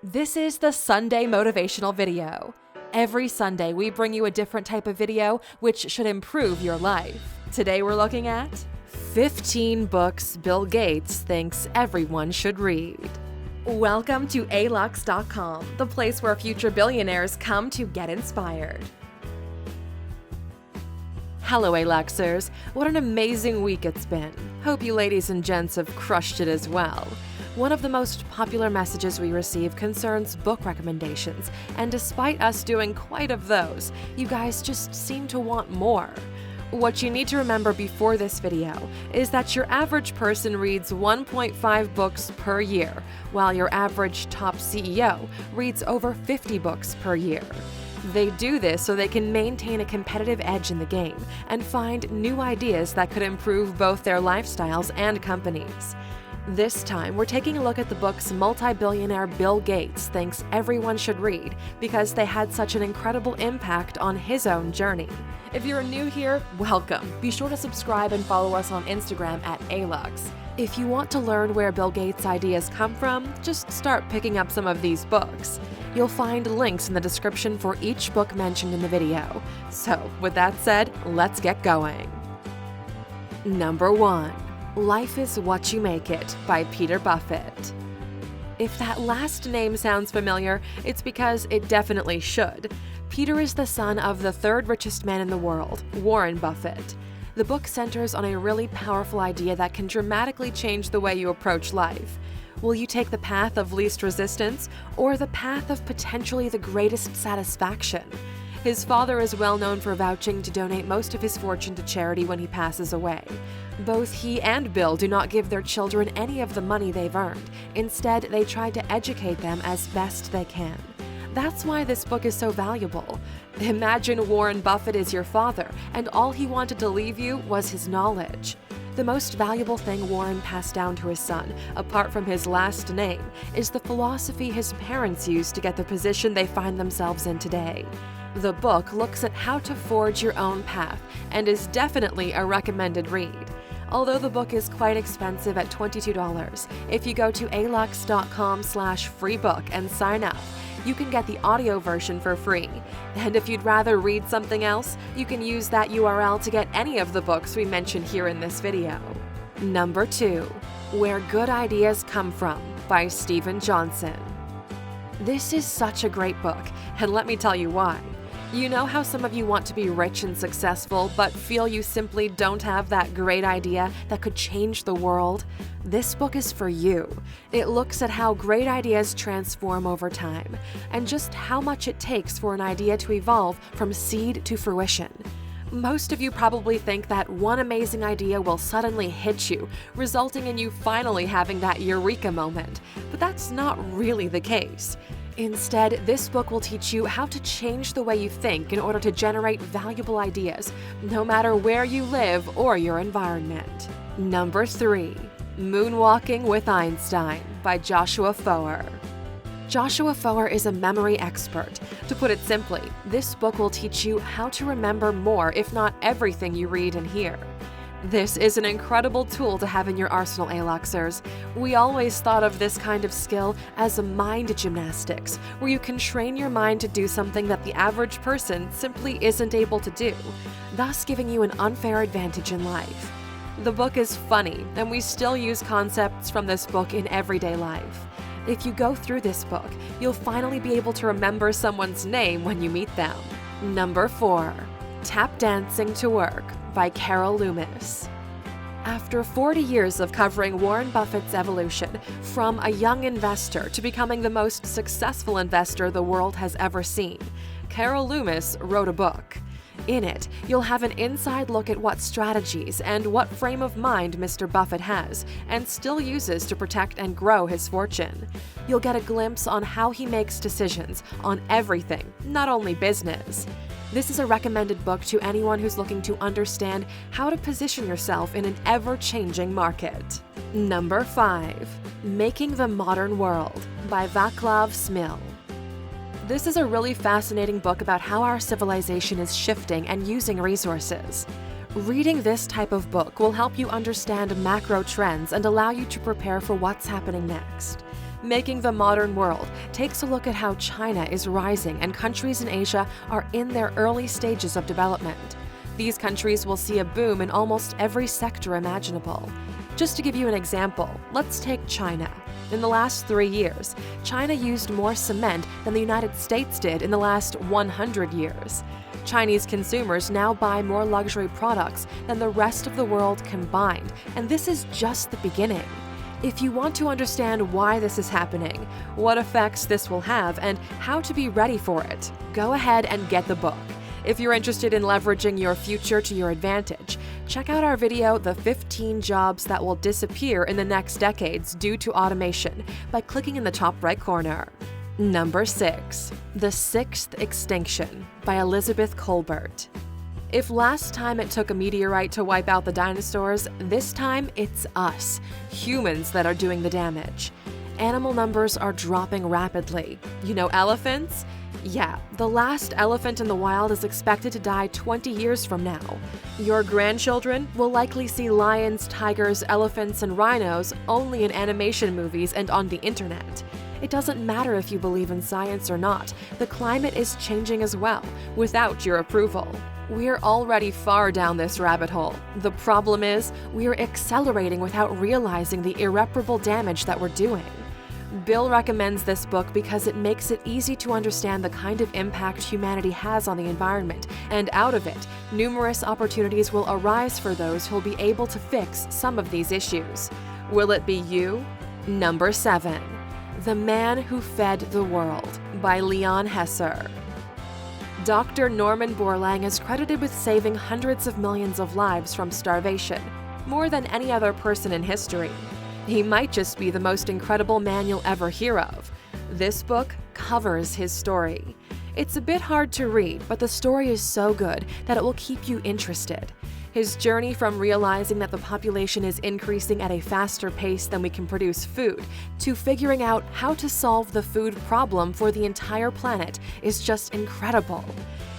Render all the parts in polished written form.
This is the Sunday motivational video. Every Sunday, we bring you a different type of video which should improve your life. Today we're looking at 15 books Bill Gates thinks everyone should read. Welcome to Alux.com, the place where future billionaires come to get inspired. Hello, Aluxers. What an amazing week it's been. Hope you ladies and gents have crushed it as well. One of the most popular messages we receive concerns book recommendations, and despite us doing quite of those, you guys just seem to want more. What you need to remember before this video is that your average person reads 1.5 books per year, while your average top CEO reads over 50 books per year. They do this so they can maintain a competitive edge in the game and find new ideas that could improve both their lifestyles and companies. This time, we're taking a look at the books multi-billionaire Bill Gates thinks everyone should read because they had such an incredible impact on his own journey. If you're new here, welcome. Be sure to subscribe and follow us on Instagram at Alux. If you want to learn where Bill Gates' ideas come from, just start picking up some of these books. You'll find links in the description for each book mentioned in the video. So, with that said, let's get going. Number 1. Life is What You Make It by Peter Buffett. If that last name sounds familiar, it's because it definitely should. Peter is the son of the third richest man in the world, Warren Buffett. The book centers on a really powerful idea that can dramatically change the way you approach life. Will you take the path of least resistance or the path of potentially the greatest satisfaction? His father is well known for vouching to donate most of his fortune to charity when he passes away. Both he and Bill do not give their children any of the money they've earned. Instead, they try to educate them as best they can. That's why this book is so valuable. Imagine Warren Buffett is your father, and all he wanted to leave you was his knowledge. The most valuable thing Warren passed down to his son, apart from his last name, is the philosophy his parents used to get the position they find themselves in today. The book looks at how to forge your own path and is definitely a recommended read. Although the book is quite expensive at $22, if you go to Alux.com/freebook and sign up, you can get the audio version for free. And if you'd rather read something else, you can use that URL to get any of the books we mention here in this video. Number 2. Where Good Ideas Come From by Steven Johnson. This is such a great book, and let me tell you why. You know how some of you want to be rich and successful, but feel you simply don't have that great idea that could change the world? This book is for you. It looks at how great ideas transform over time, and just how much it takes for an idea to evolve from seed to fruition. Most of you probably think that one amazing idea will suddenly hit you, resulting in you finally having that eureka moment, but that's not really the case. Instead, this book will teach you how to change the way you think in order to generate valuable ideas, no matter where you live or your environment. Number 3. Moonwalking with Einstein by Joshua Foer. Joshua Foer is a memory expert. To put it simply, this book will teach you how to remember more, if not everything you read and hear. This is an incredible tool to have in your arsenal, Aluxers. We always thought of this kind of skill as mind gymnastics, where you can train your mind to do something that the average person simply isn't able to do, thus giving you an unfair advantage in life. The book is funny, and we still use concepts from this book in everyday life. If you go through this book, you'll finally be able to remember someone's name when you meet them. Number 4. Tap Dancing to Work by Carol Loomis. After 40 years of covering Warren Buffett's evolution from a young investor to becoming the most successful investor the world has ever seen, Carol Loomis wrote a book. In it, you'll have an inside look at what strategies and what frame of mind Mr. Buffett has and still uses to protect and grow his fortune. You'll get a glimpse on how he makes decisions on everything, not only business. This is a recommended book to anyone who's looking to understand how to position yourself in an ever-changing market. Number 5. Making the Modern World by Vaclav Smil. This is a really fascinating book about how our civilization is shifting and using resources. Reading this type of book will help you understand macro trends and allow you to prepare for what's happening next. Making the Modern World takes a look at how China is rising and countries in Asia are in their early stages of development. These countries will see a boom in almost every sector imaginable. Just to give you an example, let's take China. In the last 3 years, China used more cement than the United States did in the last 100 years. Chinese consumers now buy more luxury products than the rest of the world combined, and this is just the beginning. If you want to understand why this is happening, what effects this will have, and how to be ready for it, go ahead and get the book. If you're interested in leveraging your future to your advantage, check out our video, The 15 Jobs That Will Disappear in the Next Decades Due to Automation, by clicking in the top right corner. Number 6. The Sixth Extinction by Elizabeth Kolbert. If last time it took a meteorite to wipe out the dinosaurs, this time it's us, humans, that are doing the damage. Animal numbers are dropping rapidly. You know elephants? Yeah, the last elephant in the wild is expected to die 20 years from now. Your grandchildren will likely see lions, tigers, elephants, and rhinos only in animation movies and on the internet. It doesn't matter if you believe in science or not, the climate is changing as well, without your approval. We're already far down this rabbit hole. The problem is, we're accelerating without realizing the irreparable damage that we're doing. Bill recommends this book because it makes it easy to understand the kind of impact humanity has on the environment, and out of it, numerous opportunities will arise for those who'll be able to fix some of these issues. Will it be you? Number 7. The Man Who Fed the World by Leon Hesser. Dr. Norman Borlaug is credited with saving hundreds of millions of lives from starvation, more than any other person in history. He might just be the most incredible man you'll ever hear of. This book covers his story. It's a bit hard to read, but the story is so good that it will keep you interested. His journey from realizing that the population is increasing at a faster pace than we can produce food, to figuring out how to solve the food problem for the entire planet, is just incredible.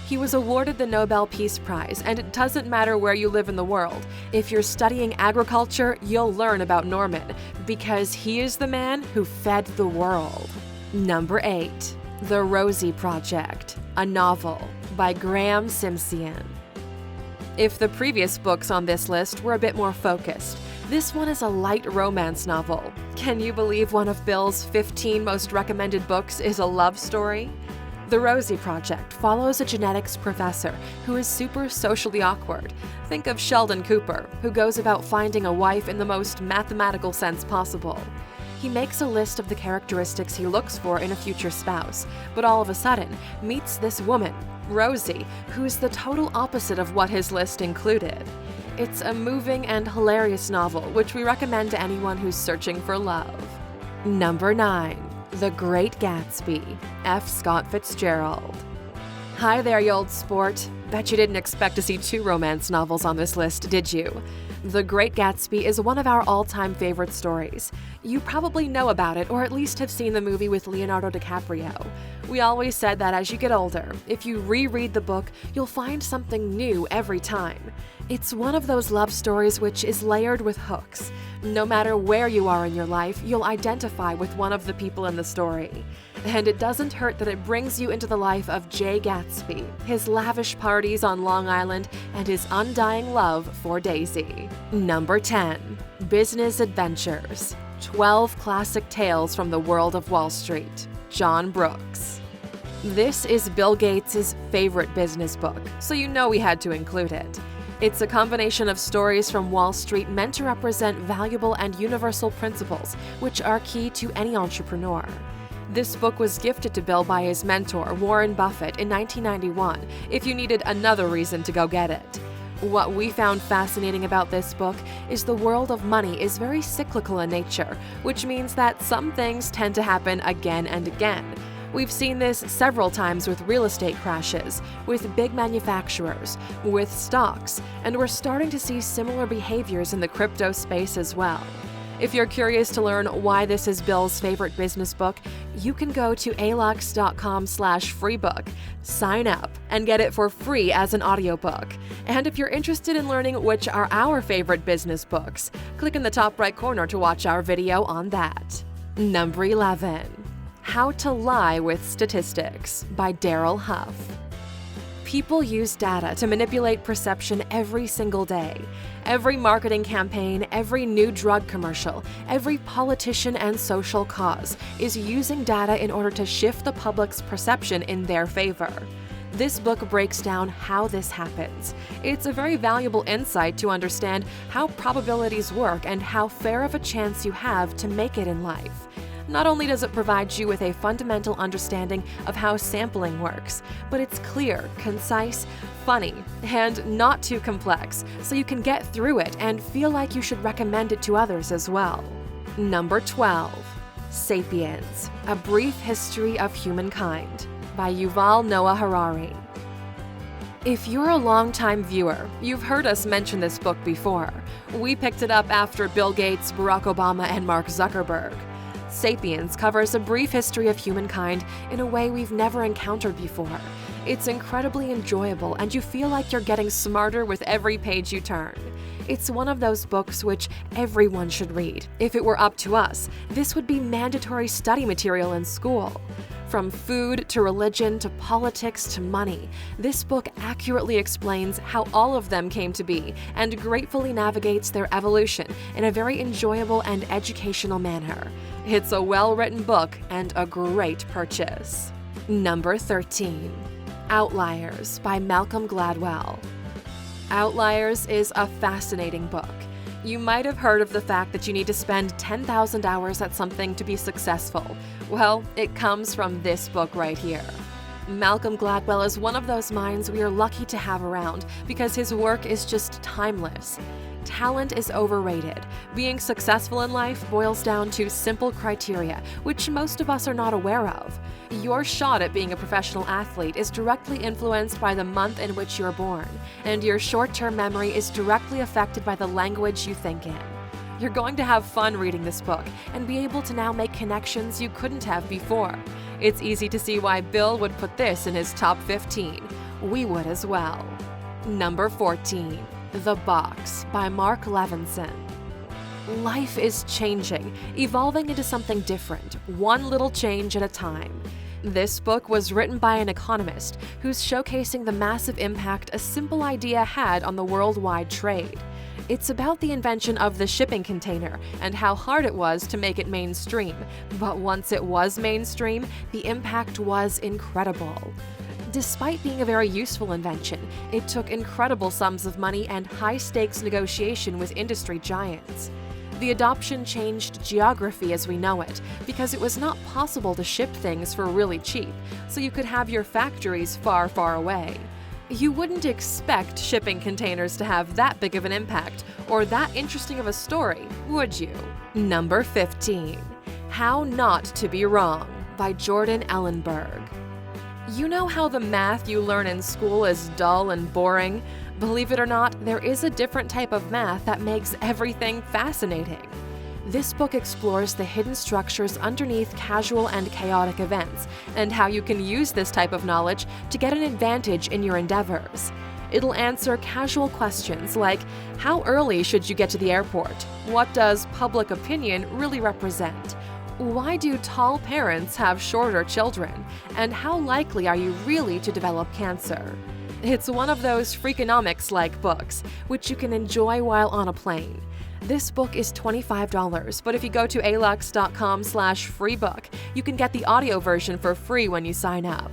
He was awarded the Nobel Peace Prize, and it doesn't matter where you live in the world. If you're studying agriculture, you'll learn about Norman, because he is the man who fed the world. Number 8. The Rosie Project, a novel by Graeme Simsion. If the previous books on this list were a bit more focused, this one is a light romance novel. Can you believe one of Bill's 15 most recommended books is a love story? The Rosie Project follows a genetics professor who is super socially awkward. Think of Sheldon Cooper, who goes about finding a wife in the most mathematical sense possible. He makes a list of the characteristics he looks for in a future spouse, but all of a sudden meets this woman, Rosie, who's the total opposite of what his list included. It's a moving and hilarious novel, which we recommend to anyone who's searching for love. Number 9. The Great Gatsby, F. Scott Fitzgerald. Hi there, you old sport. Bet you didn't expect to see 2 romance novels on this list, did you? The Great Gatsby is one of our all-time favorite stories. You probably know about it, or at least have seen the movie with Leonardo DiCaprio. We always said that as you get older, if you reread the book, you'll find something new every time. It's one of those love stories which is layered with hooks. No matter where you are in your life, you'll identify with one of the people in the story. And it doesn't hurt that it brings you into the life of Jay Gatsby, his lavish parties on Long Island, and his undying love for Daisy. Number 10. Business Adventures, 12 Classic Tales from the World of Wall Street, John Brooks. This is Bill Gates' favorite business book, so you know we had to include it. It's a combination of stories from Wall Street meant to represent valuable and universal principles, which are key to any entrepreneur. This book was gifted to Bill by his mentor, Warren Buffett, in 1991, if you needed another reason to go get it. What we found fascinating about this book is the world of money is very cyclical in nature, which means that some things tend to happen again and again. We've seen this several times with real estate crashes, with big manufacturers, with stocks, and we're starting to see similar behaviors in the crypto space as well. If you're curious to learn why this is Bill's favorite business book, you can go to Alux.com/freebook, sign up, and get it for free as an audiobook. And if you're interested in learning which are our favorite business books, click in the top right corner to watch our video on that. Number 11. How to Lie with Statistics by Darrell, Huff. People use data to manipulate perception every single day. Every marketing campaign, every new drug commercial, every politician and social cause is using data in order to shift the public's perception in their favor. This book breaks down how this happens. It's a very valuable insight to understand how probabilities work and how fair of a chance you have to make it in life. Not only does it provide you with a fundamental understanding of how sampling works, but it's clear, concise, funny, and not too complex, so you can get through it and feel like you should recommend it to others as well. Number 12. Sapiens, A Brief History of Humankind by Yuval Noah Harari. If you're a longtime viewer, you've heard us mention this book before. We picked it up after Bill Gates, Barack Obama, and Mark Zuckerberg. Sapiens covers a brief history of humankind in a way we've never encountered before. It's incredibly enjoyable, and you feel like you're getting smarter with every page you turn. It's one of those books which everyone should read. If it were up to us, this would be mandatory study material in school. From food to religion to politics to money, this book accurately explains how all of them came to be and gratefully navigates their evolution in a very enjoyable and educational manner. It's a well-written book and a great purchase. Number 13. Outliers by Malcolm Gladwell. Outliers is a fascinating book. You might have heard of the fact that you need to spend 10,000 hours at something to be successful. Well, it comes from this book right here. Malcolm Gladwell is one of those minds we are lucky to have around because his work is just timeless. Talent is overrated. Being successful in life boils down to simple criteria, which most of us are not aware of. Your shot at being a professional athlete is directly influenced by the month in which you're born, and your short-term memory is directly affected by the language you think in. You're going to have fun reading this book and be able to now make connections you couldn't have before. It's easy to see why Bill would put this in his top 15. We would as well. Number 14. The Box by Marc Levinson. Life is changing, evolving into something different, one little change at a time. This book was written by an economist who's showcasing the massive impact a simple idea had on the worldwide trade. It's about the invention of the shipping container and how hard it was to make it mainstream, but once it was mainstream, the impact was incredible. Despite being a very useful invention, it took incredible sums of money and high-stakes negotiation with industry giants. The adoption changed geography as we know it, because it was not possible to ship things for really cheap, so you could have your factories far, far away. You wouldn't expect shipping containers to have that big of an impact or that interesting of a story, would you? Number 15. How Not to Be Wrong by Jordan Ellenberg. You know how the math you learn in school is dull and boring? Believe it or not, there is a different type of math that makes everything fascinating. This book explores the hidden structures underneath casual and chaotic events, and how you can use this type of knowledge to get an advantage in your endeavors. It'll answer casual questions like, how early should you get to the airport? What does public opinion really represent? Why do tall parents have shorter children? And how likely are you really to develop cancer? It's one of those Freakonomics-like books, which you can enjoy while on a plane. This book is $25, but if you go to Alux.com/freebook, you can get the audio version for free when you sign up.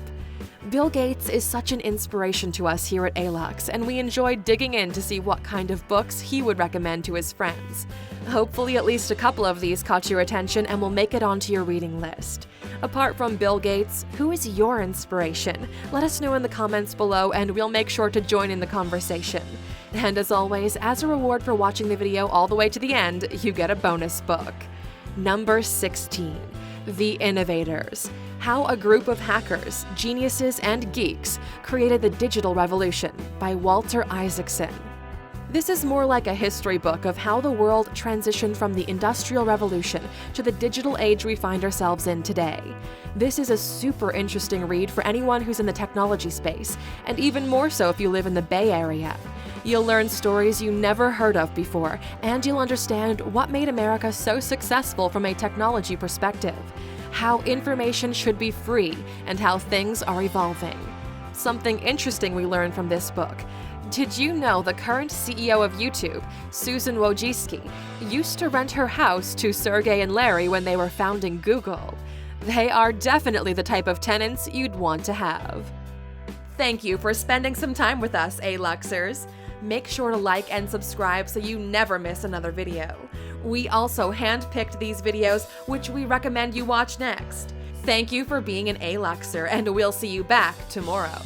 Bill Gates is such an inspiration to us here at Alux, and we enjoy digging in to see what kind of books he would recommend to his friends. Hopefully at least a couple of these caught your attention and will make it onto your reading list. Apart from Bill Gates, who is your inspiration? Let us know in the comments below and we'll make sure to join in the conversation. And as always, as a reward for watching the video all the way to the end, you get a bonus book. Number 16. The Innovators. How a Group of Hackers, Geniuses, and Geeks Created the Digital Revolution by Walter Isaacson. This is more like a history book of how the world transitioned from the Industrial Revolution to the digital age we find ourselves in today. This is a super interesting read for anyone who's in the technology space, and even more so if you live in the Bay Area. You'll learn stories you never heard of before, and you'll understand what made America so successful from a technology perspective, how information should be free, and how things are evolving. Something interesting we learned from this book. Did you know the current CEO of YouTube, Susan Wojcicki, used to rent her house to Sergey and Larry when they were founding Google? They are definitely the type of tenants you'd want to have. Thank you for spending some time with us, A-Luxers. Make sure to like and subscribe so you never miss another video. We also handpicked these videos, which we recommend you watch next. Thank you for being an A-Luxer, and we'll see you back tomorrow.